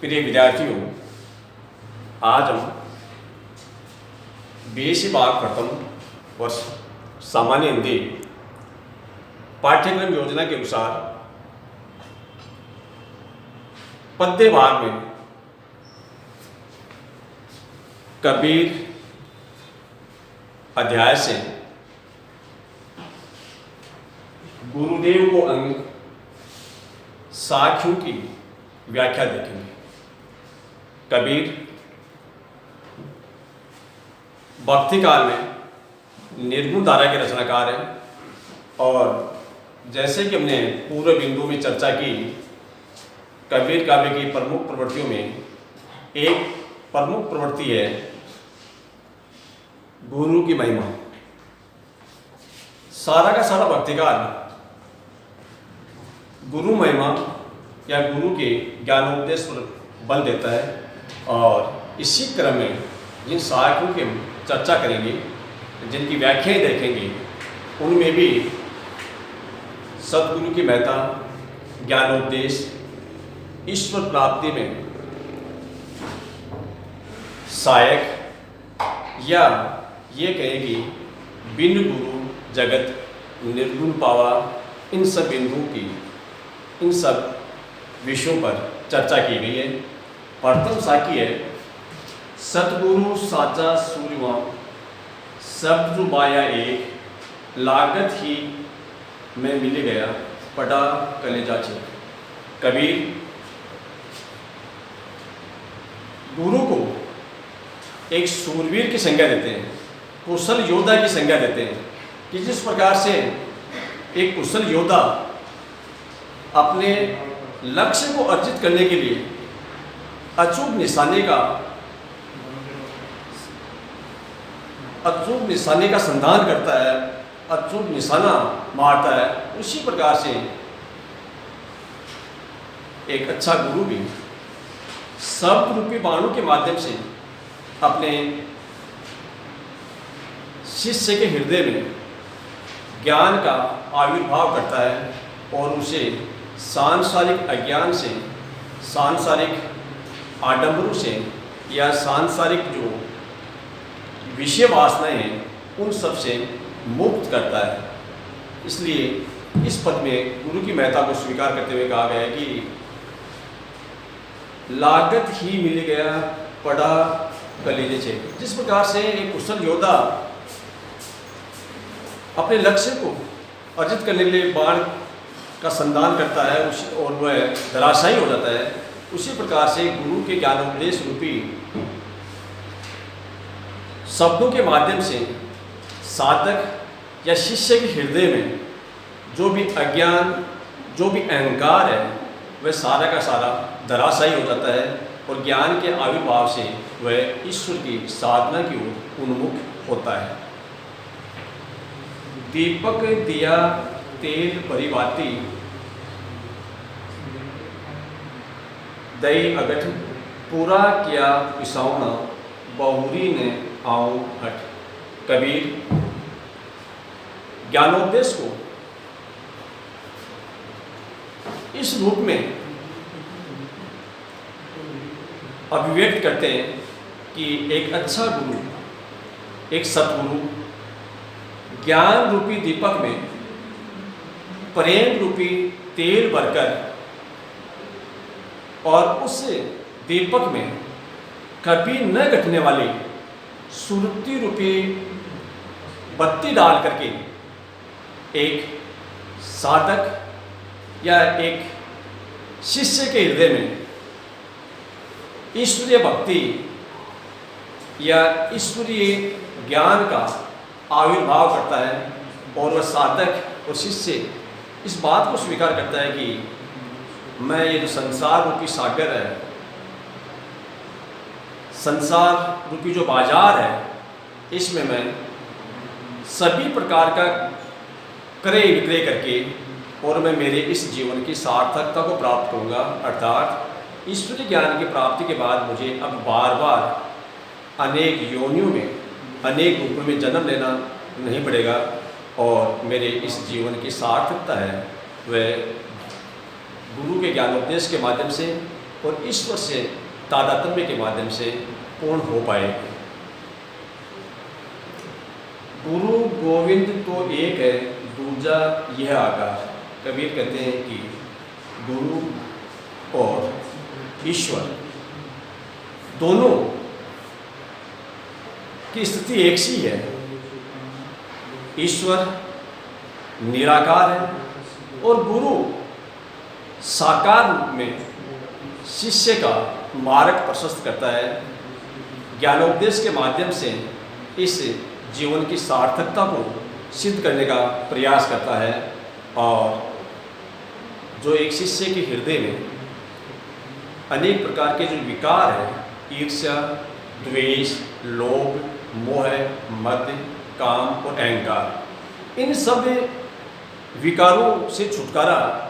प्रिय विद्यार्थियों, आज हम बीएससी भाग प्रथम वर्ष सामान्य हिंदी पाठ्यक्रम योजना के अनुसार पद्य भाग में कबीर अध्याय से गुरुदेव को अंग साखियों की व्याख्या देखेंगे। कबीर भक्ति काल में निर्गुण धारा के रचनाकार हैं और जैसे कि हमने पूर्व बिंदु में चर्चा की, कबीर काव्य की प्रमुख प्रवृत्तियों में एक प्रमुख प्रवृत्ति है गुरु की महिमा। सारा का सारा भक्ति काल गुरु महिमा या गुरु के ज्ञानोपदेश पर बल देता है और इसी क्रम में जिन सहायकों की हम चर्चा करेंगे, जिनकी व्याख्याएं देखेंगे, उनमें भी सदगुरु की महत्ता, ज्ञानोपदेश, ईश्वर प्राप्ति में सहायक या ये कहेंगे बिन गुरु जगत निर्गुण पावा, इन सब बिंदुओं की, इन सब विषयों पर चर्चा की गई है। प्रथम साखी है सतगुरु साचा सूर्यवा, शब्द माया एक, लागत ही में मिल गया पड़ा कलेजा छे। कबीर गुरु को एक सूरवीर की संज्ञा देते हैं, कुशल योद्धा की संज्ञा देते हैं कि जिस प्रकार से एक कुशल योद्धा अपने लक्ष्य को अर्जित करने के लिए अचूक निशाने का संधान करता है, अचूक निशाना मारता है, उसी प्रकार से एक अच्छा गुरु भी शब्द रूपी बाणों के माध्यम से अपने शिष्य के हृदय में ज्ञान का आविर्भाव करता है और उसे सांसारिक अज्ञान से, सांसारिक आडंबरों से या सांसारिक जो विषय वासनाएं हैं, उन सब से मुक्त करता है। इसलिए इस पद में गुरु की महत्ता को स्वीकार करते हुए कहा गया है कि लागत ही मिल गया पड़ा कलेजे छे। जिस प्रकार से एक कुशल योद्धा अपने लक्ष्य को अर्जित करने के लिए बाण का संधान करता है और वह धराशायी हो जाता है, उसी प्रकार से गुरु के ज्ञानोपदेश रूपी शब्दों के माध्यम से साधक या शिष्य के हृदय में जो भी अज्ञान, जो भी अहंकार है, वह सारा का सारा धराशायी हो जाता है और ज्ञान के आविर्भाव से वह ईश्वर की साधना की ओर उन्मुख होता है। दीपक दिया तेल परिवाती, दई अगठ पूरा किया पिसावना, बहुरी ने आऊं हट। कबीर ज्ञानोपदेश को इस रूप में अभिव्यक्त करते हैं कि एक अच्छा गुरु, एक सतगुरु ज्ञान रूपी दीपक में प्रेम रूपी तेल भरकर और उस दीपक में कभी न घटने वाली सुरती रूपी बत्ती डाल करके एक साधक या एक शिष्य के हृदय में ईश्वरीय भक्ति या ईश्वरीय ज्ञान का आविर्भाव करता है और वह साधक और शिष्य इस बात को स्वीकार करता है कि मैं ये जो संसार रूपी सागर है, संसार रूपी जो बाजार है, इसमें मैं सभी प्रकार का क्रय विक्रय करके और मैं मेरे इस जीवन की सार्थकता को प्राप्त करूँगा। अर्थात ईश्वरीय ज्ञान की प्राप्ति के बाद मुझे अब बार बार अनेक योनियों में, अनेक रूपों में जन्म लेना नहीं पड़ेगा और मेरे इस जीवन की सार्थकता है वह गुरु के ज्ञानोपदेश के माध्यम से और ईश्वर से तादात्म्य के माध्यम से पूर्ण हो पाएगी। गुरु गोविंद तो एक है, दूजा यह आकार। कबीर कहते हैं कि गुरु और ईश्वर दोनों की स्थिति एक सी है। ईश्वर निराकार है और गुरु साकार रूप में शिष्य का मार्ग प्रशस्त करता है, ज्ञानोपदेश के माध्यम से इस जीवन की सार्थकता को सिद्ध करने का प्रयास करता है। और जो एक शिष्य के हृदय में अनेक प्रकार के जो विकार हैं, ईर्ष्या, द्वेष, लोभ, मोह, मद, काम और अहंकार, इन सब विकारों से छुटकारा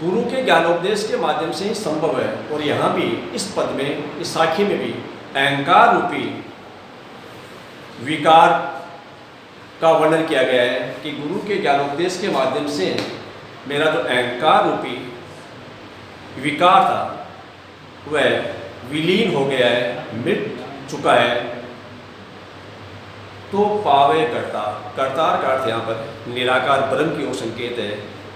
गुरु के ज्ञानोपदेश के माध्यम से ही संभव है। और यहाँ भी इस पद में, इस साखी में भी अहंकार रूपी विकार का वर्णन किया गया है कि गुरु के ज्ञानोपदेश के माध्यम से मेरा जो अहंकार रूपी विकार था वह विलीन हो गया है, मिट चुका है। तो पावे करतार, करतार का अर्थ यहाँ पर निराकार ब्रह्म की ओर संकेत है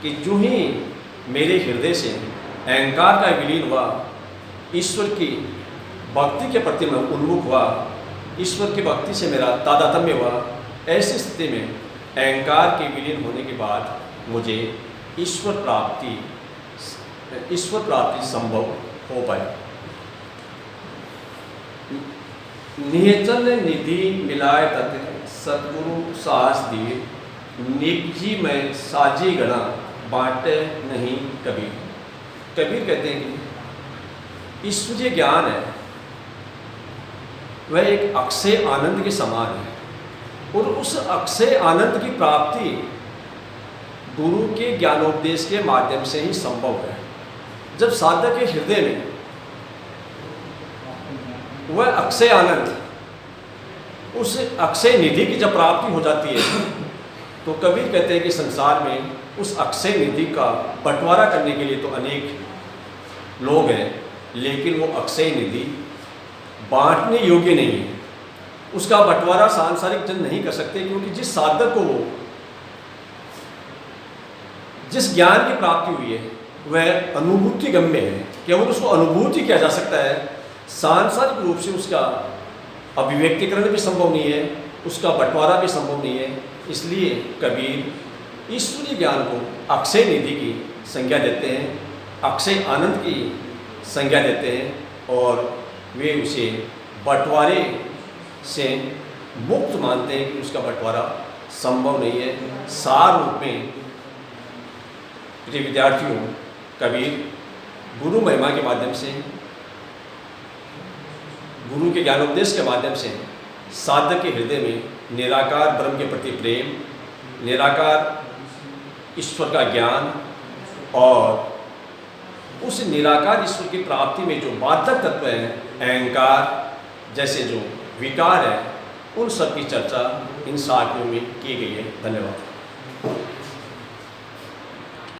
कि जो ही मेरे हृदय से अहंकार का विलीन हुआ, ईश्वर की भक्ति के प्रति मैं उन्मुख हुआ, ईश्वर की भक्ति से मेरा तादात्म्य हुआ, ऐसी स्थिति में अहंकार के विलीन होने के बाद मुझे ईश्वर प्राप्ति संभव हो पाए। निहचल निधि मिलाए तत् सतगुरु साहस दिए, निजी में साजी गणा बांटे नहीं कबीर। कबीर कहते हैं कि ईश्वरीय ज्ञान है वह एक अक्षय आनंद के समान है और उस अक्षय आनंद की प्राप्ति गुरु के ज्ञानोपदेश के माध्यम से ही संभव है। जब साधक के हृदय में वह अक्षय आनंद, उस अक्षय निधि की जब प्राप्ति हो जाती है तो कबीर कहते हैं कि संसार में उस अक्षय निधि का बंटवारा करने के लिए तो अनेक लोग हैं, लेकिन वो अक्षय निधि बांटने योग्य नहीं है। उसका बंटवारा सांसारिक जन नहीं कर सकते, क्योंकि जिस साधक को वो जिस ज्ञान की प्राप्ति हुई है वह अनुभूति गम्य है, केवल उसको अनुभूति किया जा सकता है। सांसारिक रूप से उसका अभिव्यक्तिकरण भी संभव नहीं है, उसका बंटवारा भी संभव नहीं है। इसलिए कबीर ईश्वरीय ज्ञान को अक्षय निधि की संज्ञा देते हैं, अक्षय आनंद की संज्ञा देते हैं और वे उसे बंटवारे से मुक्त मानते हैं कि उसका बंटवारा संभव नहीं है। सार रूप में प्रिय विद्यार्थियों, कबीर गुरु महिमा के माध्यम से, गुरु के ज्ञानोपदेश के माध्यम से साधक के हृदय में निराकार ब्रह्म के प्रति प्रेम, निराकार ईश्वर का ज्ञान और उस निराकार ईश्वर की प्राप्ति में जो बाधक तत्व हैं, अहंकार जैसे जो विकार है, उन सब की चर्चा इन साखियों में की गई है। धन्यवाद।